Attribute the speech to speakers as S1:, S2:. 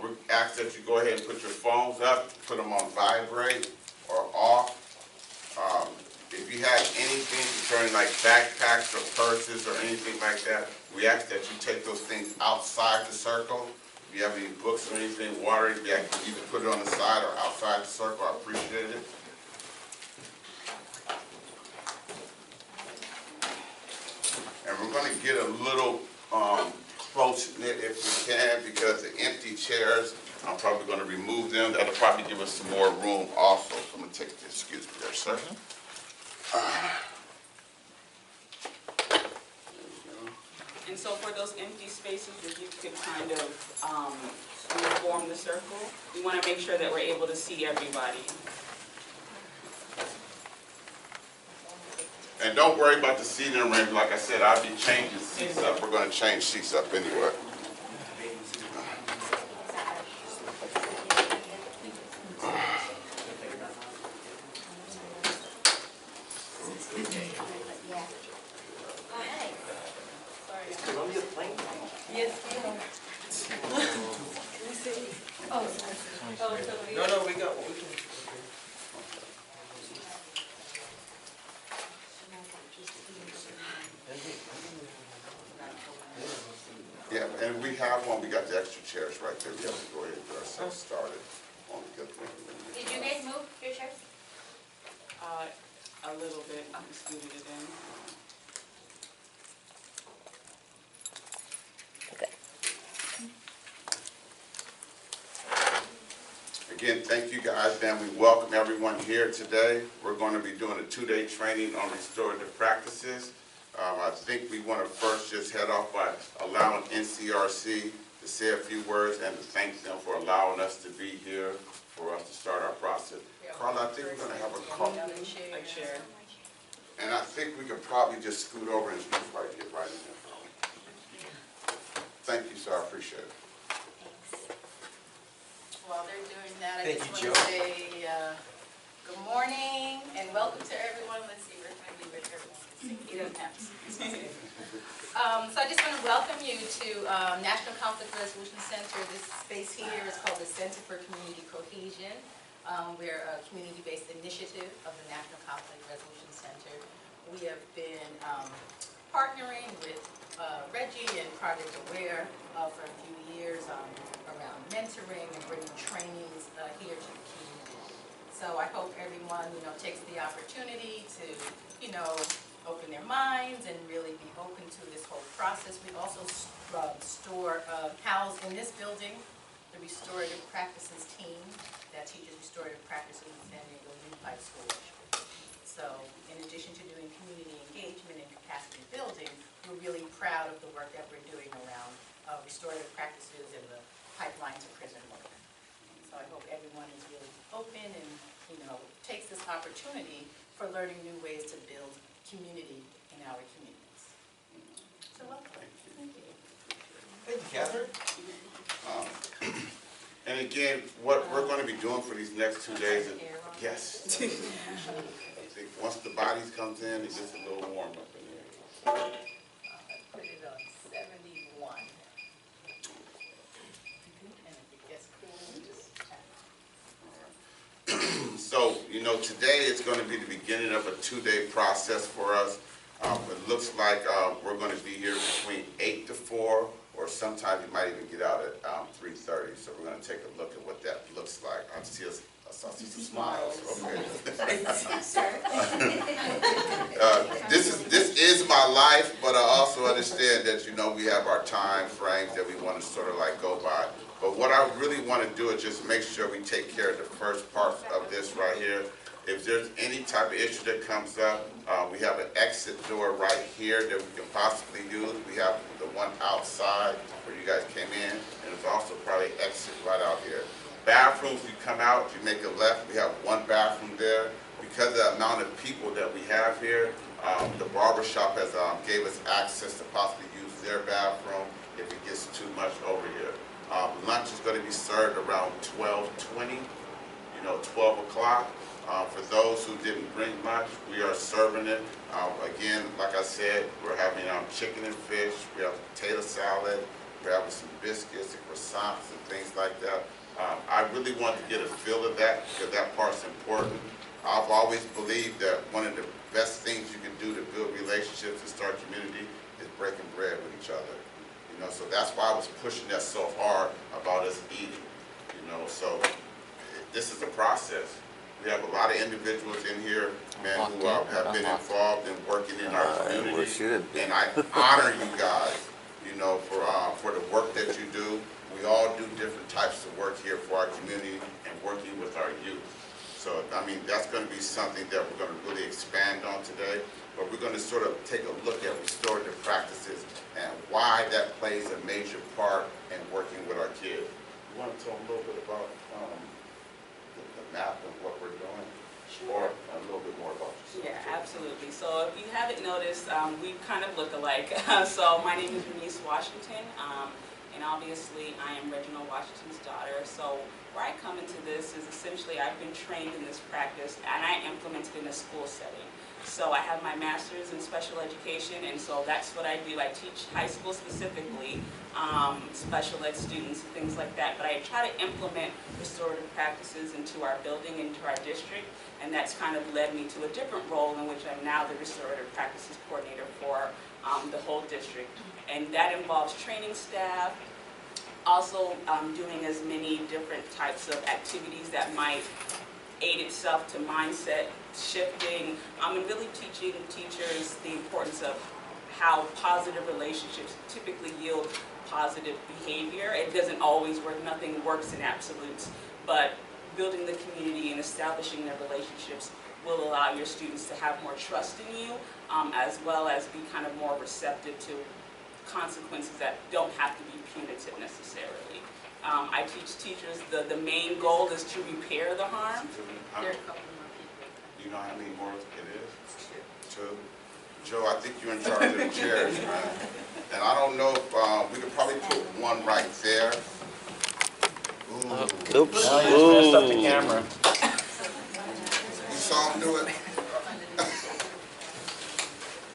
S1: we ask that you go ahead and put your phones up, put them on vibrate or off. If you have anything concerning like backpacks or purses or anything like that, we ask that you take those things outside the circle. If you have any books or anything, water, you can either put it on the side or outside the circle. I appreciate it. And we're going to get a little close-knit if we can, because the empty chairs, I'm probably going to remove them. That'll probably give us some more room also. So I'm going to take this, excuse me there, sir.
S2: And so for those empty spaces, if you could kind of form the circle, we want to make sure that we're able to see everybody.
S1: And don't worry about the seating arrangement. Like I said, I'll be changing seats up. We're going to change seats up anyway.
S3: No, we can.
S1: Yeah, and we have one. We got the extra chairs right there. We have to go ahead and get ourselves started on the good thing.
S4: Did you guys move your chairs?
S2: A little bit. I'm just scooted it in.
S1: Again, thank you guys, and we welcome everyone here today. We're going to be doing a 2-day training on restorative practices. I think we want to first just head off by allowing NCRC to say a few words and to thank them for allowing us to be here for us to start our process. Carla, I think we're going to have a call.
S2: Like share.
S1: And I think we could probably just scoot over and get right in there. Thank you, sir. I appreciate it.
S4: While they're doing that, I
S3: Thank
S4: just
S3: you,
S4: want to
S3: Joe.
S4: say good morning and welcome to everyone. Let's see, where can I be with everyone? He doesn't have to. So I just want to welcome you to National Conflict Resolution Center. This space here is called the Center for Community Cohesion. We're a community-based initiative of the National Conflict Resolution Center. We have been partnering with Reggie and Project Aware for a few years around mentoring and bringing trainings here to the community. So I hope everyone, takes the opportunity to, open their minds and really be open to this whole process. We also house in this building the restorative practices team that teaches restorative practices in San Diego Unified School District. So in addition to doing community engagement and capacity building, we're really proud of the work that we're doing around restorative practices and the pipeline to prison work. So I hope everyone is really open and takes this opportunity for learning new ways to build community in our communities. So welcome. Thank you.
S3: Thank you, Catherine.
S1: And again, what we're going to be doing for these next 2 days is, yes. I think once the bodies comes in, it gets a little warm up in here.
S4: Put it on 71. And if it gets cool, just tap.
S1: So, today is going to be the beginning of a 2-day process for us. It looks like we're going to be here between 8 to 4, or sometimes we might even get out at 3:30. So we're going to take a look at what that looks like. I see some smiles. Okay. This is my life, but I also understand that we have our time frames that we want to sort of like go by. But what I really want to do is just make sure we take care of the first part of this right here. If there's any type of issue that comes up, we have an exit door right here that we can possibly use. We have the one outside where you guys came in, and there's also probably an exit right out here. Bathrooms, you come out, you make a left, we have one bathroom there. Because of the amount of people that we have here, the barbershop has gave us access to possibly use their bathroom if it gets too much over here. Lunch is going to be served around 12:20, 12 o'clock. For those who didn't bring lunch, we are serving it. Again, like I said, we're having chicken and fish, we have potato salad, grabbing some biscuits and croissants and things like that. I really want to get a feel of that because that part's important. I've always believed that one of the best things you can do to build relationships and start community is breaking bread with each other. You know, so that's why I was pushing that so hard about us eating. You know, so this is a process. We have a lot of individuals in here, man, who have been involved in working in our community, and I honor you guys, you know, for the work that you do. We all do different types of work here for our community and working with our youth. So, I mean, that's going to be something that we're going to really expand on today, but we're going to sort of take a look at restorative practices and why that plays a major part in working with our kids. You want to talk a little bit about the map and what we're doing? Or a little bit more about yourself?
S2: Yeah, absolutely. So if you haven't noticed, we kind of look alike. So my name is Denise Washington, and obviously I am Reginald Washington's daughter. So where I come into this is essentially I've been trained in this practice and I implement it in a school setting. So I have my master's in special education, and so that's what I do. I teach high school specifically, special ed students and things like that, but I try to implement restorative practices into our building, into our district, and that's kind of led me to a different role in which I'm now the restorative practices coordinator for the whole district. And that involves training staff, also doing as many different types of activities that might aid itself to mindset shifting, and really teaching teachers the importance of how positive relationships typically yield positive behavior. It doesn't always work, nothing works in absolutes, but building the community and establishing their relationships will allow your students to have more trust in you, as well as be kind of more receptive to consequences that don't have to be punitive necessarily. I teach teachers the main goal is to repair the harm.
S4: There are a couple more people.
S1: Do you know how many more it is? Two. Joe, I think you're in charge of the chairs, man. And I don't know if we could probably put one right there. Ooh.
S5: Oops.
S3: Oh, you just messed up the camera.
S1: You saw him do it?